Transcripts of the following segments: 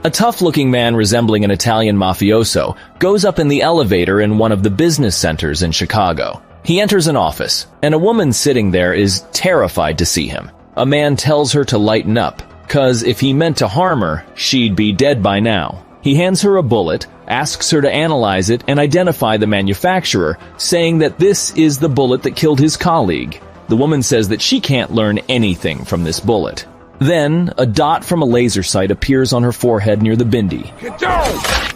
A tough-looking man resembling an Italian mafioso goes up in the elevator in one of the business centers in Chicago. He enters an office, and a woman sitting there is terrified to see him. A man tells her to lighten up, 'cause if he meant to harm her, she'd be dead by now. He hands her a bullet, asks her to analyze it and identify the manufacturer, saying that this is the bullet that killed his colleague. The woman says that she can't learn anything from this bullet. Then, a dot from a laser sight appears on her forehead near the bindi.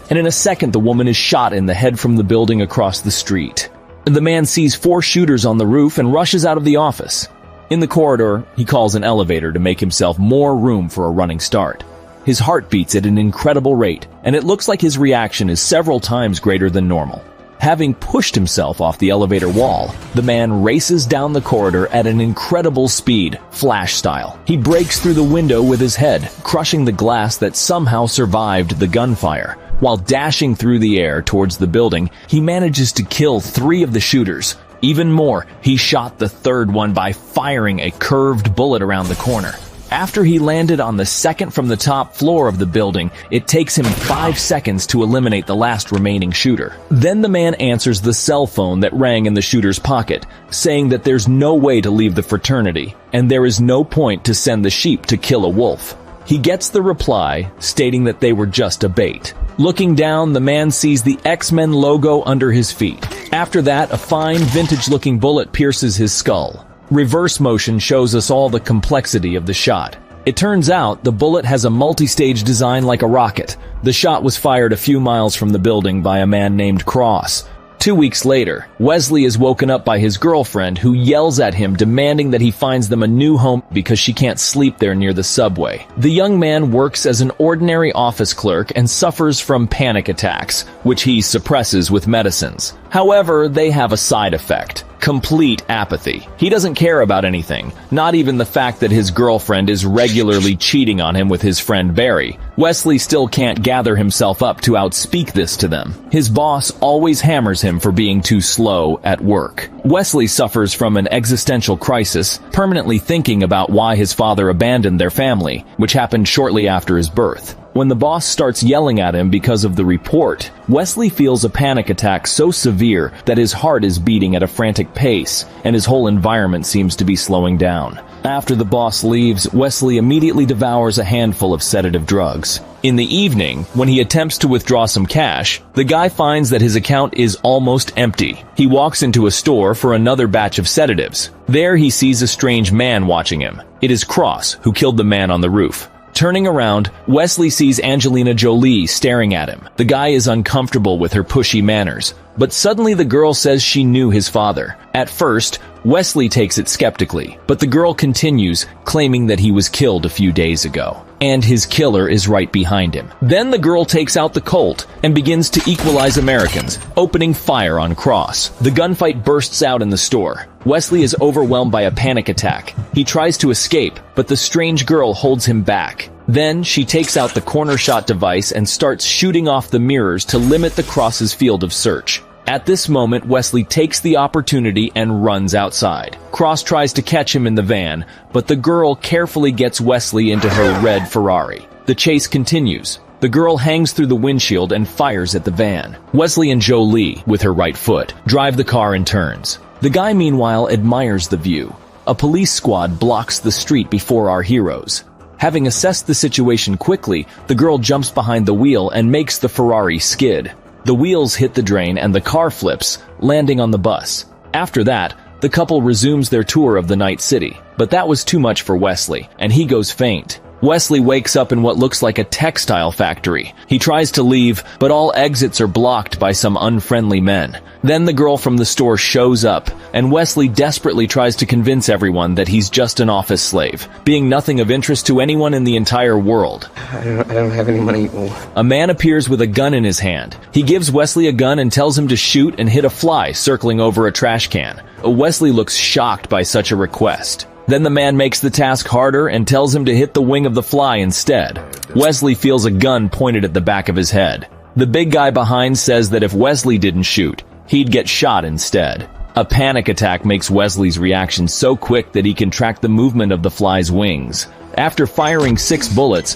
And in a second, the woman is shot in the head from the building across the street. The man sees 4 shooters on the roof and rushes out of the office. In the corridor, he calls an elevator to make himself more room for a running start. His heart beats at an incredible rate, and it looks like his reaction is several times greater than normal. Having pushed himself off the elevator wall, the man races down the corridor at an incredible speed, Flash style. He breaks through the window with his head, crushing the glass that somehow survived the gunfire. While dashing through the air towards the building, he manages to kill 3 of the shooters. Even more, he shot the 3rd one by firing a curved bullet around the corner. After he landed on the 2nd from the top floor of the building, it takes him 5 seconds to eliminate the last remaining shooter. Then the man answers the cell phone that rang in the shooter's pocket, saying that there's no way to leave the fraternity, and there is no point to send the sheep to kill a wolf. He gets the reply, stating that they were just a bait. Looking down, the man sees the X-Men logo under his feet. After that, a fine, vintage-looking bullet pierces his skull. Reverse motion shows us all the complexity of the shot. It turns out the bullet has a multi-stage design like a rocket. The shot was fired a few miles from the building by a man named Cross. 2 weeks later, Wesley is woken up by his girlfriend, who yells at him demanding that he finds them a new home because she can't sleep there near the subway. The young man works as an ordinary office clerk and suffers from panic attacks, which he suppresses with medicines. However, they have a side effect: complete apathy. He doesn't care about anything, not even the fact that his girlfriend is regularly cheating on him with his friend Barry. Wesley still can't gather himself up to outspeak this to them. His boss always hammers him for being too slow at work. Wesley suffers from an existential crisis, permanently thinking about why his father abandoned their family, which happened shortly after his birth. When the boss starts yelling at him because of the report, Wesley feels a panic attack so severe that his heart is beating at a frantic pace, and his whole environment seems to be slowing down. After the boss leaves, Wesley immediately devours a handful of sedative drugs. In the evening, when he attempts to withdraw some cash, the guy finds that his account is almost empty. He walks into a store for another batch of sedatives. There he sees a strange man watching him. It is Cross, who killed the man on the roof. Turning around, Wesley sees Angelina Jolie staring at him. The guy is uncomfortable with her pushy manners, but suddenly the girl says she knew his father. At first, Wesley takes it skeptically, but the girl continues, claiming that he was killed a few days ago, and his killer is right behind him. Then the girl takes out the Colt and begins to equalize Americans, opening fire on Cross. The gunfight bursts out in the store. Wesley is overwhelmed by a panic attack. He tries to escape, but the strange girl holds him back. Then she takes out the corner shot device and starts shooting off the mirrors to limit the Cross's field of search. At this moment, Wesley takes the opportunity and runs outside. Cross tries to catch him in the van, but the girl carefully gets Wesley into her red Ferrari. The chase continues. The girl hangs through the windshield and fires at the van. Wesley and Jolie, with her right foot, drive the car in turns. The guy, meanwhile, admires the view. A police squad blocks the street before our heroes. Having assessed the situation quickly, the girl jumps behind the wheel and makes the Ferrari skid. The wheels hit the drain and the car flips, landing on the bus. After that, the couple resumes their tour of the night city. But that was too much for Wesley, and he goes faint. Wesley wakes up in what looks like a textile factory. He tries to leave, but all exits are blocked by some unfriendly men. Then the girl from the store shows up, and Wesley desperately tries to convince everyone that he's just an office slave, being nothing of interest to anyone in the entire world. I don't have any money. A man appears with a gun in his hand. He gives Wesley a gun and tells him to shoot and hit a fly circling over a trash can. Wesley looks shocked by such a request. Then the man makes the task harder and tells him to hit the wing of the fly instead. Wesley feels a gun pointed at the back of his head. The big guy behind says that if Wesley didn't shoot, he'd get shot instead. A panic attack makes Wesley's reaction so quick that he can track the movement of the fly's wings. After firing 6 bullets,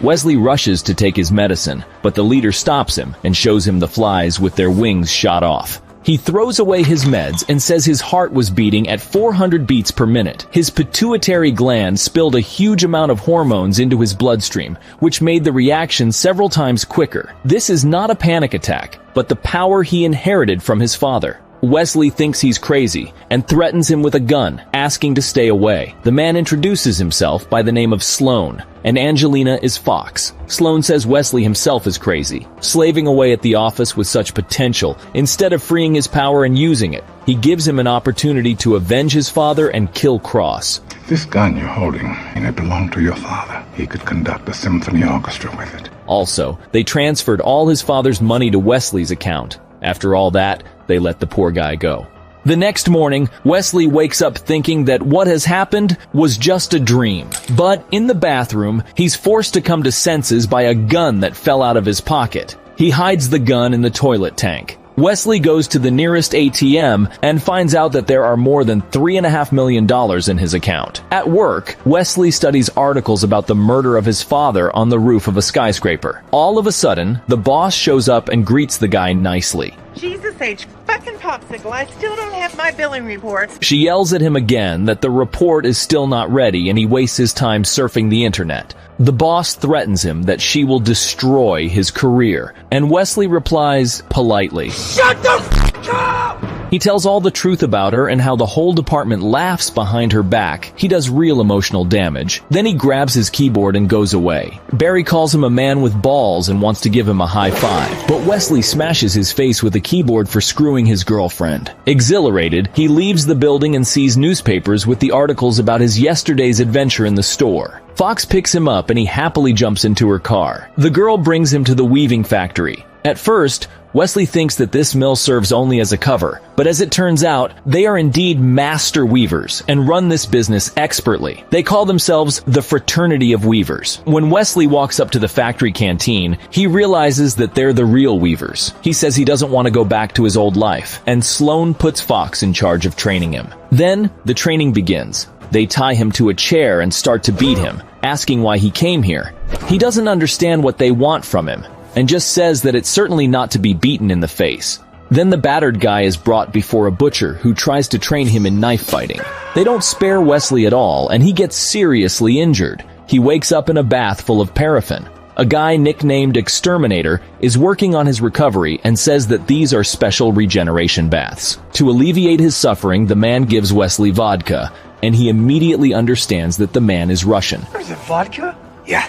Wesley rushes to take his medicine, but the leader stops him and shows him the flies with their wings shot off. He throws away his meds and says his heart was beating at 400 beats per minute. His pituitary gland spilled a huge amount of hormones into his bloodstream, which made the reaction several times quicker. This is not a panic attack, but the power he inherited from his father. Wesley thinks he's crazy and threatens him with a gun, asking to stay away. The man introduces himself by the name of Sloan, and Angelina is Fox. Sloan says Wesley himself is crazy, slaving away at the office with such potential instead of freeing his power and using it. He gives him an opportunity to avenge his father and kill Cross. This gun you're holding, and it belonged to your father. He could conduct a symphony orchestra with it. Also, they transferred all his father's money to Wesley's account. After all that, they let the poor guy go. The next morning, Wesley wakes up thinking that what has happened was just a dream. But in the bathroom, he's forced to come to senses by a gun that fell out of his pocket. He hides the gun in the toilet tank. Wesley goes to the nearest ATM and finds out that there are more than $3.5 million in his account. At work, Wesley studies articles about the murder of his father on the roof of a skyscraper. All of a sudden, the boss shows up and greets the guy nicely. Jesus H. fucking popsicle, I still don't have my billing reports. She yells at him again that the report is still not ready and he wastes his time surfing the internet. The boss threatens him that she will destroy his career, and Wesley replies politely, "Shut the f*** up!" He tells all the truth about her and how the whole department laughs behind her back. He does real emotional damage. Then he grabs his keyboard and goes away. Barry calls him a man with balls and wants to give him a high five, but Wesley smashes his face with a keyboard for screwing his girlfriend. Exhilarated, he leaves the building and sees newspapers with the articles about his yesterday's adventure in the store. Fox picks him up and he happily jumps into her car. The girl brings him to the weaving factory. At first, Wesley thinks that this mill serves only as a cover, but as it turns out, they are indeed master weavers and run this business expertly. They call themselves the Fraternity of Weavers. When Wesley walks up to the factory canteen, he realizes that they're the real weavers. He says he doesn't want to go back to his old life, and Sloan puts Fox in charge of training him. Then, the training begins. They tie him to a chair and start to beat him, asking why he came here. He doesn't understand what they want from him, and just says that it's certainly not to be beaten in the face. Then the battered guy is brought before a butcher who tries to train him in knife fighting. They don't spare Wesley at all, and he gets seriously injured. He wakes up in a bath full of paraffin. A guy nicknamed Exterminator is working on his recovery and says that these are special regeneration baths. To alleviate his suffering, the man gives Wesley vodka, and he immediately understands that the man is Russian. Is it vodka? Yeah.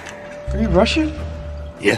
Are you Russian? Yeah.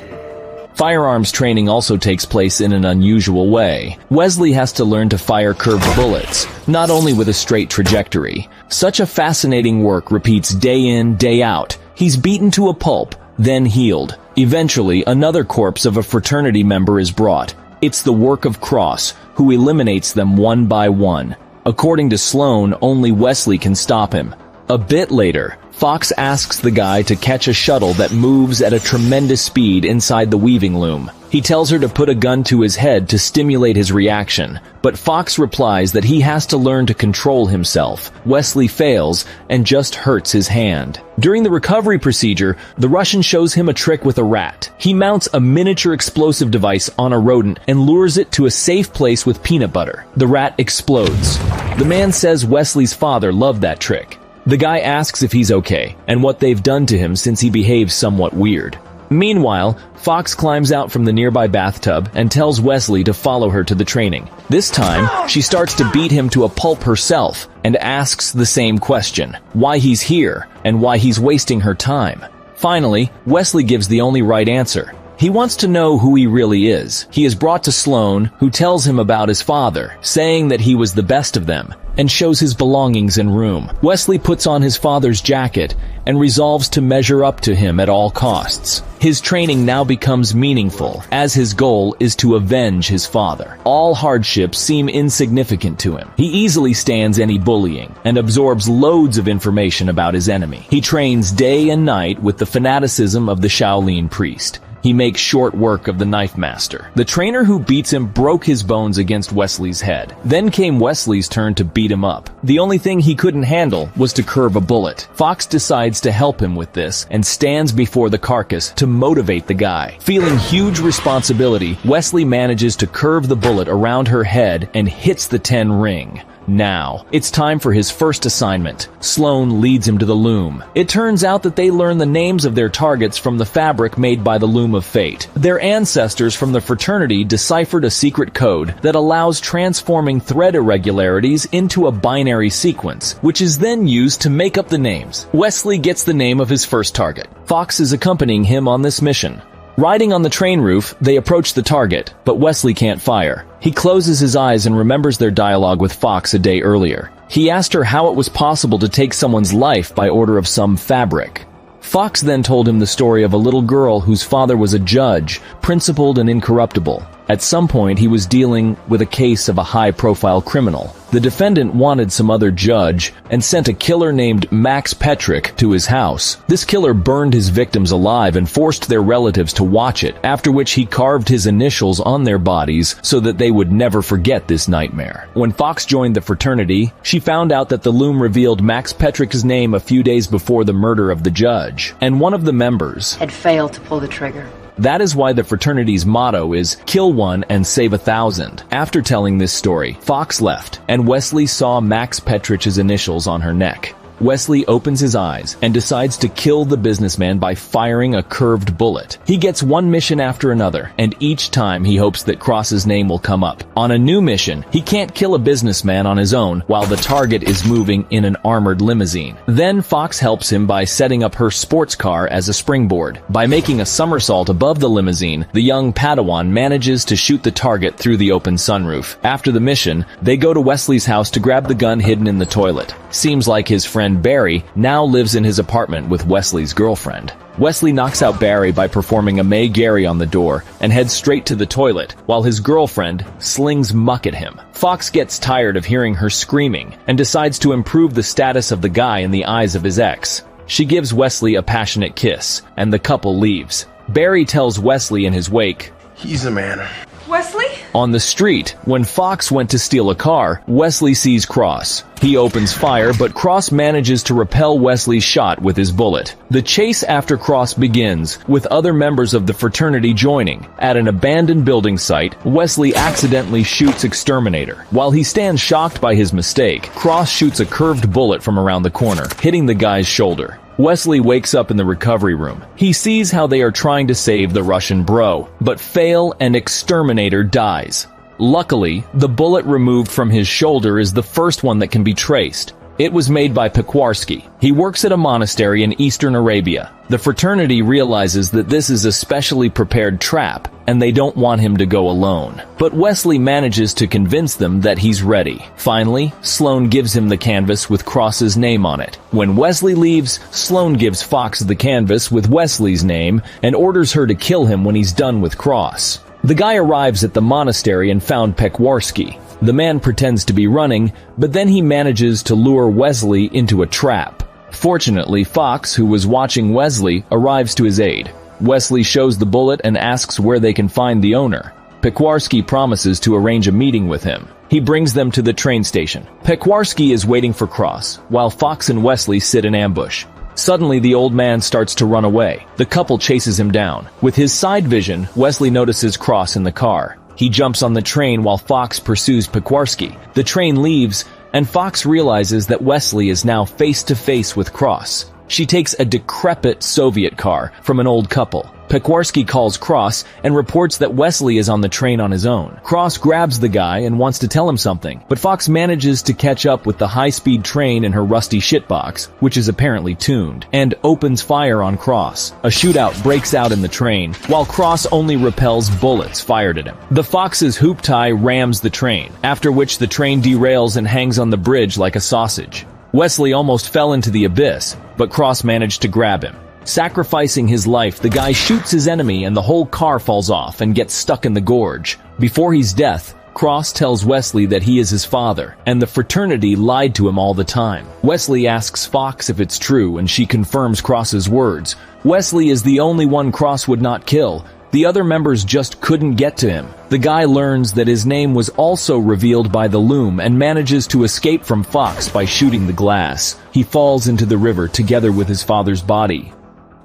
Firearms training also takes place in an unusual way. Wesley has to learn to fire curved bullets, not only with a straight trajectory. Such a fascinating work repeats day in, day out. He's beaten to a pulp, then healed. Eventually, another corpse of a fraternity member is brought. It's the work of Cross, who eliminates them one by one. According to Sloan, only Wesley can stop him. A bit later, Fox asks the guy to catch a shuttle that moves at a tremendous speed inside the weaving loom. He tells her to put a gun to his head to stimulate his reaction, but Fox replies that he has to learn to control himself. Wesley fails and just hurts his hand. During the recovery procedure, the Russian shows him a trick with a rat. He mounts a miniature explosive device on a rodent and lures it to a safe place with peanut butter. The rat explodes. The man says Wesley's father loved that trick. The guy asks if he's okay, and what they've done to him since he behaves somewhat weird. Meanwhile, Fox climbs out from the nearby bathtub and tells Wesley to follow her to the training. This time, she starts to beat him to a pulp herself and asks the same question, why he's here and why he's wasting her time. Finally, Wesley gives the only right answer. He wants to know who he really is. He is brought to Sloan, who tells him about his father, saying that he was the best of them, and shows his belongings and room. Wesley puts on his father's jacket and resolves to measure up to him at all costs. His training now becomes meaningful, as his goal is to avenge his father. All hardships seem insignificant to him. He easily stands any bullying and absorbs loads of information about his enemy. He trains day and night with the fanaticism of the Shaolin priest. He makes short work of the knife master. The trainer who beats him broke his bones against Wesley's head. Then came Wesley's turn to beat him up. The only thing he couldn't handle was to curve a bullet. Fox decides to help him with this and stands before the carcass to motivate the guy. Feeling huge responsibility, Wesley manages to curve the bullet around her head and hits the 10 ring. Now, it's time for his first assignment. Sloan leads him to the loom. It turns out that they learn the names of their targets from the fabric made by the Loom of Fate. Their ancestors from the fraternity deciphered a secret code that allows transforming thread irregularities into a binary sequence, which is then used to make up the names. Wesley gets the name of his first target. Fox is accompanying him on this mission. Riding on the train roof, they approach the target, but Wesley can't fire. He closes his eyes and remembers their dialogue with Fox a day earlier. He asked her how it was possible to take someone's life by order of some fabric. Fox then told him the story of a little girl whose father was a judge, principled and incorruptible. At some point, he was dealing with a case of a high-profile criminal. The defendant wanted some other judge and sent a killer named Max Petrick to his house. This killer burned his victims alive and forced their relatives to watch it, after which he carved his initials on their bodies so that they would never forget this nightmare. When Fox joined the fraternity, she found out that the loom revealed Max Petrick's name a few days before the murder of the judge, and one of the members had failed to pull the trigger. That is why the fraternity's motto is kill one and save 1,000. After telling this story, Fox left, and Wesley saw Max Petrich's initials on her neck. Wesley opens his eyes and decides to kill the businessman by firing a curved bullet. He gets one mission after another, and each time he hopes that Cross's name will come up. On a new mission, he can't kill a businessman on his own while the target is moving in an armored limousine. Then Fox helps him by setting up her sports car as a springboard. By making a somersault above the limousine, the young Padawan manages to shoot the target through the open sunroof. After the mission, they go to Wesley's house to grab the gun hidden in the toilet. Seems like his friend Barry now lives in his apartment with Wesley's girlfriend. Wesley knocks out Barry by performing a May Gary on the door and heads straight to the toilet, while his girlfriend slings muck at him. Fox gets tired of hearing her screaming and decides to improve the status of the guy in the eyes of his ex. She gives Wesley a passionate kiss, and the couple leaves. Barry tells Wesley in his wake, He's a man. Wesley? On the street, when Fox went to steal a car, Wesley sees Cross. He opens fire, but Cross manages to repel Wesley's shot with his bullet. The chase after Cross begins, with other members of the fraternity joining. At an abandoned building site, Wesley accidentally shoots Exterminator. While he stands shocked by his mistake, Cross shoots a curved bullet from around the corner, hitting the guy's shoulder. Wesley wakes up in the recovery room. He sees how they are trying to save the Russian bro, but fail and Exterminator dies. Luckily, the bullet removed from his shoulder is the first one that can be traced. It was made by Pequarski. He works at a monastery in eastern Arabia. The fraternity realizes that this is a specially prepared trap, and they don't want him to go alone. But Wesley manages to convince them that he's ready. Finally, Sloan gives him the canvas with Cross's name on it. When Wesley leaves, Sloan gives Fox the canvas with Wesley's name and orders her to kill him when he's done with Cross. The guy arrives at the monastery and found Pequarski. The man pretends to be running, but then he manages to lure Wesley into a trap. Fortunately, Fox, who was watching Wesley, arrives to his aid. Wesley shows the bullet and asks where they can find the owner. Pequarski promises to arrange a meeting with him. He brings them to the train station. Pequarski is waiting for Cross, while Fox and Wesley sit in ambush. Suddenly, the old man starts to run away. The couple chases him down. With his side vision, Wesley notices Cross in the car. He jumps on the train while Fox pursues Pequarski. The train leaves, and Fox realizes that Wesley is now face-to-face with Cross. She takes a decrepit Soviet car from an old couple. Pequarski calls Cross and reports that Wesley is on the train on his own. Cross grabs the guy and wants to tell him something, but Fox manages to catch up with the high-speed train in her rusty shitbox, which is apparently tuned, and opens fire on Cross. A shootout breaks out in the train, while Cross only repels bullets fired at him. The Fox's hoop tie rams the train, after which the train derails and hangs on the bridge like a sausage. Wesley almost fell into the abyss, but Cross managed to grab him. Sacrificing his life, the guy shoots his enemy and the whole car falls off and gets stuck in the gorge. Before his death, Cross tells Wesley that he is his father, and the fraternity lied to him all the time. Wesley asks Fox if it's true, and she confirms Cross's words. Wesley is the only one Cross would not kill. The other members just couldn't get to him. The guy learns that his name was also revealed by the loom and manages to escape from Fox by shooting the glass. He falls into the river together with his father's body.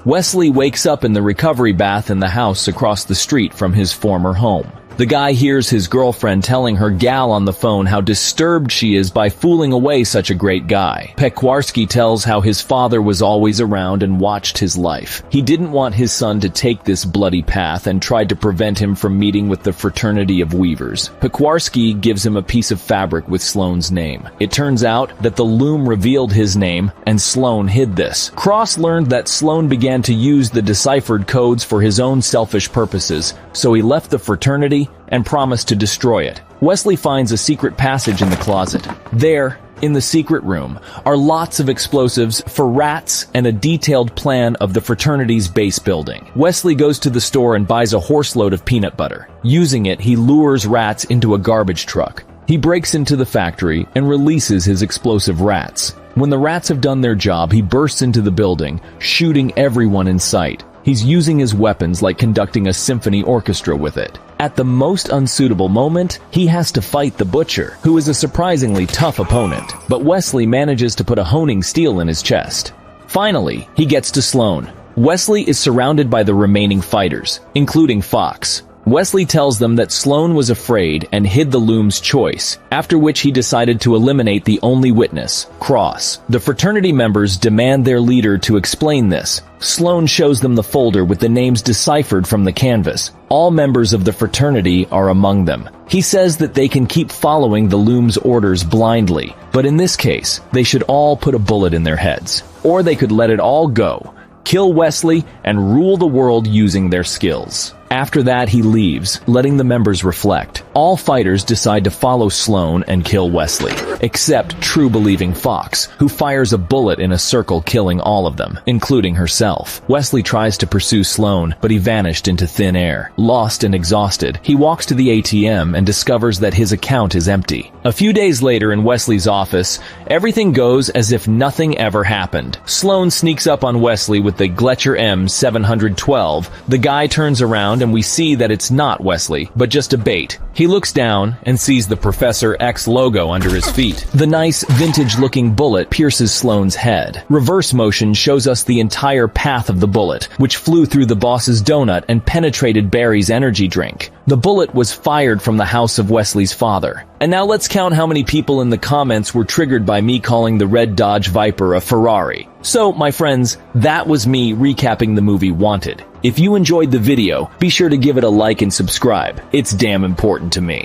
Wesley wakes up in the recovery bath in the house across the street from his former home. The guy hears his girlfriend telling her gal on the phone how disturbed she is by fooling away such a great guy. Pekwarski tells how his father was always around and watched his life. He didn't want his son to take this bloody path and tried to prevent him from meeting with the fraternity of weavers. Pekwarski gives him a piece of fabric with Sloan's name. It turns out that the loom revealed his name, and Sloan hid this. Cross learned that Sloan began to use the deciphered codes for his own selfish purposes, so he left the fraternity and promised to destroy it. Wesley finds a secret passage in the closet. There, in the secret room, are lots of explosives for rats and a detailed plan of the fraternity's base building. Wesley goes to the store and buys a horseload of peanut butter. Using it, he lures rats into a garbage truck. He breaks into the factory and releases his explosive rats. When the rats have done their job, he bursts into the building, shooting everyone in sight. He's using his weapons like conducting a symphony orchestra with it. At the most unsuitable moment, he has to fight the Butcher, who is a surprisingly tough opponent, but Wesley manages to put a honing steel in his chest. Finally, he gets to Sloan. Wesley is surrounded by the remaining fighters, including Fox. Wesley tells them that Sloan was afraid and hid the loom's choice, after which he decided to eliminate the only witness, Cross. The fraternity members demand their leader to explain this. Sloan shows them the folder with the names deciphered from the canvas. All members of the fraternity are among them. He says that they can keep following the loom's orders blindly, but in this case, they should all put a bullet in their heads. Or they could let it all go, kill Wesley, and rule the world using their skills. After that, he leaves, letting the members reflect. All fighters decide to follow Sloan and kill Wesley, except true-believing Fox, who fires a bullet in a circle, killing all of them, including herself. Wesley tries to pursue Sloan, but he vanished into thin air. Lost and exhausted, he walks to the ATM and discovers that his account is empty. A few days later in Wesley's office, everything goes as if nothing ever happened. Sloan sneaks up on Wesley with the Gletcher M712. The guy turns around and we see that it's not Wesley, but just a bait. He looks down and sees the Professor X logo under his feet. The nice, vintage-looking bullet pierces Sloan's head. Reverse motion shows us the entire path of the bullet, which flew through the boss's donut and penetrated Barry's energy drink. The bullet was fired from the house of Wesley's father. And now let's count how many people in the comments were triggered by me calling the red Dodge Viper a Ferrari. So, my friends, that was me recapping the movie Wanted. If you enjoyed the video, be sure to give it a like and subscribe. It's damn important to me.